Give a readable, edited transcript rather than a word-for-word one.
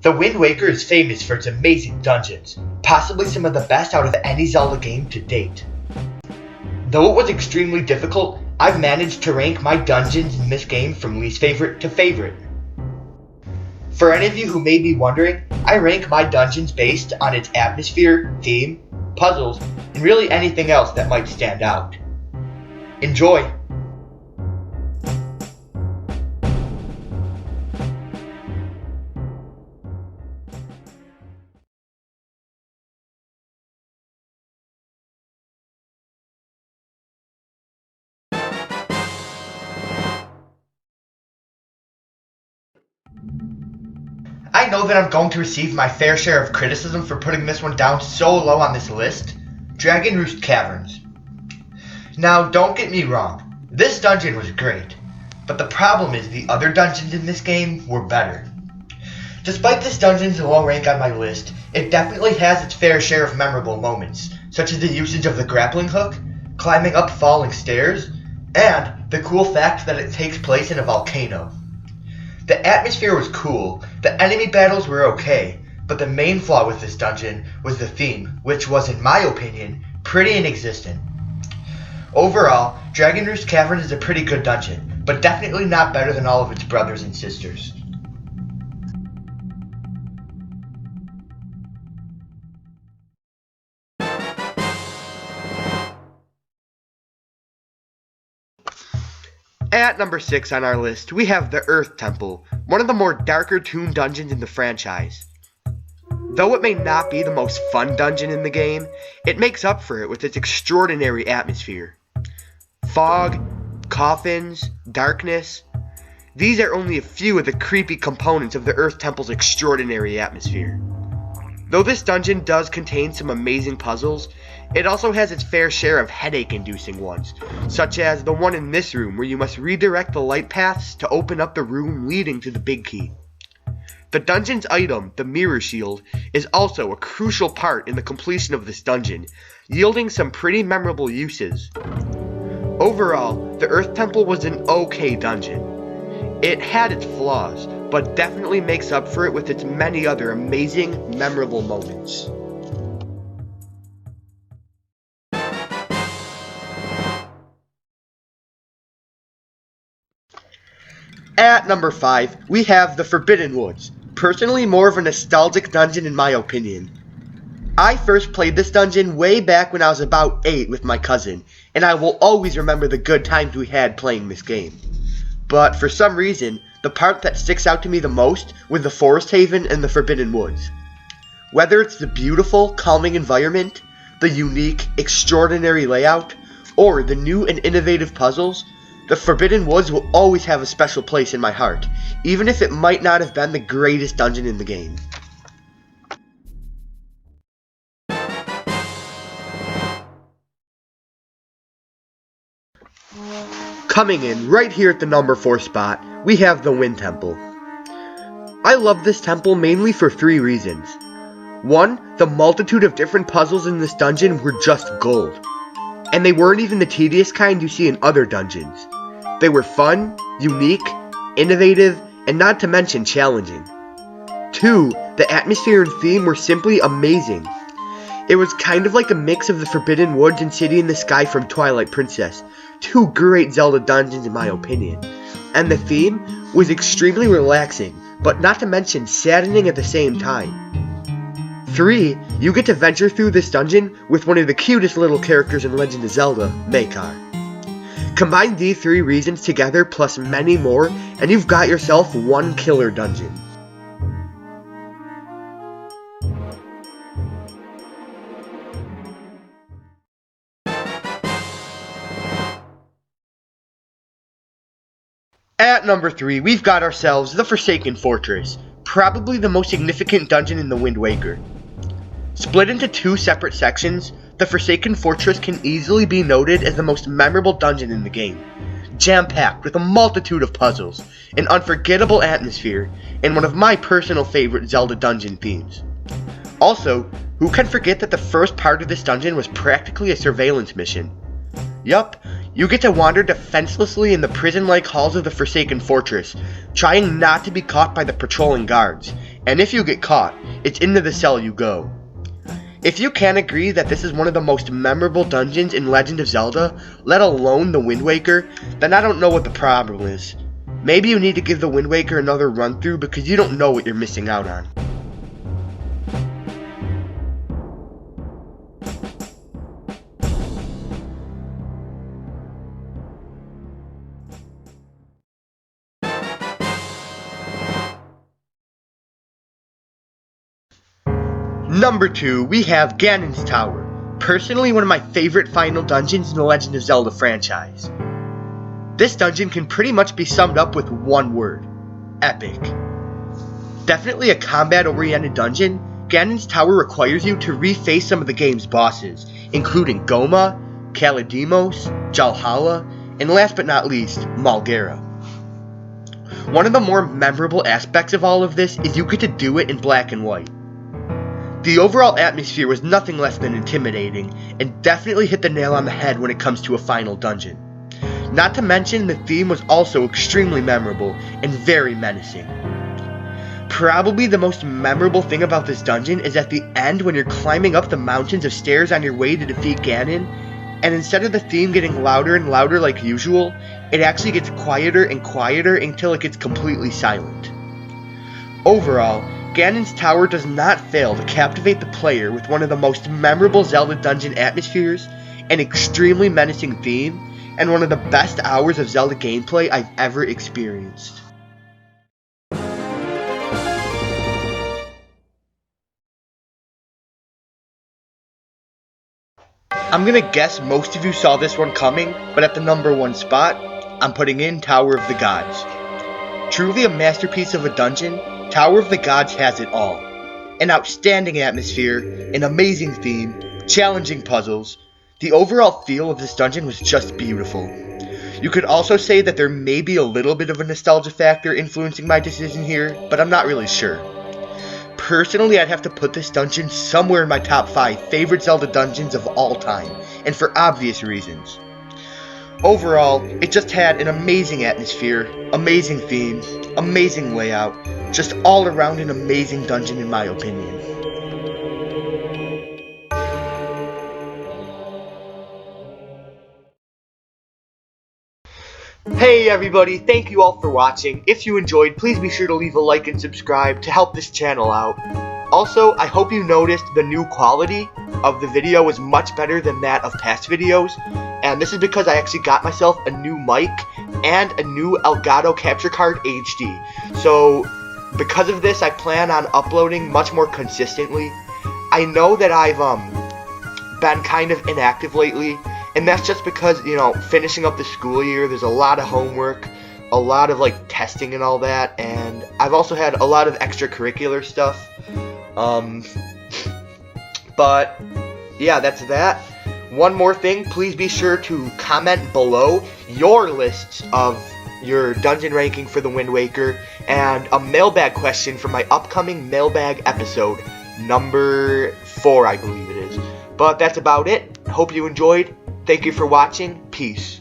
The Wind Waker is famous for its amazing dungeons, possibly some of the best out of any Zelda game to date. Though it was extremely difficult, I've managed to rank my dungeons in this game from least favorite to favorite. For any of you who may be wondering, I rank my dungeons based on its atmosphere, theme, puzzles, and really anything else that might stand out. Enjoy! I know that I'm going to receive my fair share of criticism for putting this one down so low on this list. Dragon Roost Caverns. Now, don't get me wrong, this dungeon was great, but the problem is the other dungeons in this game were better. Despite this dungeon's low rank on my list, it definitely has its fair share of memorable moments, such as the usage of the grappling hook, climbing up falling stairs, and the cool fact that it takes place in a volcano. The atmosphere was cool, the enemy battles were okay, but the main flaw with this dungeon was the theme, which was, in my opinion, pretty inexistent. Overall, Dragon Roost Cavern is a pretty good dungeon, but definitely not better than all of its brothers and sisters. At number 6 on our list, we have the Earth Temple, one of the more darker tuned dungeons in the franchise. Though it may not be the most fun dungeon in the game, it makes up for it with its extraordinary atmosphere. Fog, coffins, darkness. These are only a few of the creepy components of the Earth Temple's extraordinary atmosphere. Though this dungeon does contain some amazing puzzles, it also has its fair share of headache-inducing ones, such as the one in this room where you must redirect the light paths to open up the room leading to the big key. The dungeon's item, the Mirror Shield, is also a crucial part in the completion of this dungeon, yielding some pretty memorable uses. Overall, the Earth Temple was an okay dungeon. It had its flaws, but definitely makes up for it with its many other amazing, memorable moments. At number 5, we have the Forbidden Woods, personally more of a nostalgic dungeon in my opinion. I first played this dungeon way back when I was about 8 with my cousin, and I will always remember the good times we had playing this game. But for some reason, the part that sticks out to me the most was the Forest Haven and the Forbidden Woods. Whether it's the beautiful, calming environment, the unique, extraordinary layout, or the new and innovative puzzles, the Forbidden Woods will always have a special place in my heart, even if it might not have been the greatest dungeon in the game. Coming in right here at the number 4 spot, we have the Wind Temple. I love this temple mainly for 3 reasons. 1, the multitude of different puzzles in this dungeon were just gold. And they weren't even the tedious kind you see in other dungeons. They were fun, unique, innovative, and not to mention challenging. 2, the atmosphere and theme were simply amazing. It was kind of like a mix of the Forbidden Woods and City in the Sky from Twilight Princess, 2 great Zelda dungeons in my opinion. And the theme was extremely relaxing, but not to mention saddening at the same time. 3, you get to venture through this dungeon with one of the cutest little characters in Legend of Zelda, Makar. Combine these 3 reasons together plus many more, and you've got yourself one killer dungeon. At number 3, we've got ourselves the Forsaken Fortress, probably the most significant dungeon in the Wind Waker. Split into 2 separate sections, the Forsaken Fortress can easily be noted as the most memorable dungeon in the game. Jam-packed with a multitude of puzzles, an unforgettable atmosphere, and one of my personal favorite Zelda dungeon themes. Also, who can forget that the first part of this dungeon was practically a surveillance mission? Yup, you get to wander defenselessly in the prison-like halls of the Forsaken Fortress, trying not to be caught by the patrolling guards, and if you get caught, it's into the cell you go. If you can't agree that this is one of the most memorable dungeons in Legend of Zelda, let alone the Wind Waker, then I don't know what the problem is. Maybe you need to give the Wind Waker another run through because you don't know what you're missing out on. Number 2, we have Gannons Tower. Personally, one of my favorite final dungeons in the Legend of Zelda franchise. This dungeon can pretty much be summed up with one word: epic. Definitely a combat-oriented dungeon, Gannons Tower requires you to reface some of the game's bosses, including Goma, Kaladimos, Jalhalla, and last but not least, Malgara. One of the more memorable aspects of all of this is you get to do it in black and white. The overall atmosphere was nothing less than intimidating, and definitely hit the nail on the head when it comes to a final dungeon. Not to mention, the theme was also extremely memorable and very menacing. Probably the most memorable thing about this dungeon is at the end when you're climbing up the mountains of stairs on your way to defeat Ganon, and instead of the theme getting louder and louder like usual, it actually gets quieter and quieter until it gets completely silent. Overall, Gannons Tower does not fail to captivate the player with one of the most memorable Zelda dungeon atmospheres, an extremely menacing theme, and one of the best hours of Zelda gameplay I've ever experienced. I'm gonna guess most of you saw this one coming, but at the number 1 spot, I'm putting in Tower of the Gods. Truly a masterpiece of a dungeon, Tower of the Gods has it all. An outstanding atmosphere, an amazing theme, challenging puzzles. The overall feel of this dungeon was just beautiful. You could also say that there may be a little bit of a nostalgia factor influencing my decision here, but I'm not really sure. Personally, I'd have to put this dungeon somewhere in my top 5 favorite Zelda dungeons of all time, and for obvious reasons. Overall, it just had an amazing atmosphere, amazing theme, amazing layout, just all around an amazing dungeon in my opinion. Hey everybody, thank you all for watching. If you enjoyed, please be sure to leave a like and subscribe to help this channel out. Also, I hope you noticed the new quality of the video was much better than that of past videos, and this is because I actually got myself a new mic and a new Elgato capture card HD. So, because of this, I plan on uploading much more consistently. I know that I've been kind of inactive lately, and that's just because, you know, finishing up the school year, there's a lot of homework, a lot of, like, testing and all that, and I've also had a lot of extracurricular stuff. But, yeah, that's that. One more thing, please be sure to comment below your lists of your dungeon ranking for the Wind Waker, and a mailbag question for my upcoming mailbag episode, number 4, I believe it is. But that's about it. Hope you enjoyed. Thank you for watching. Peace.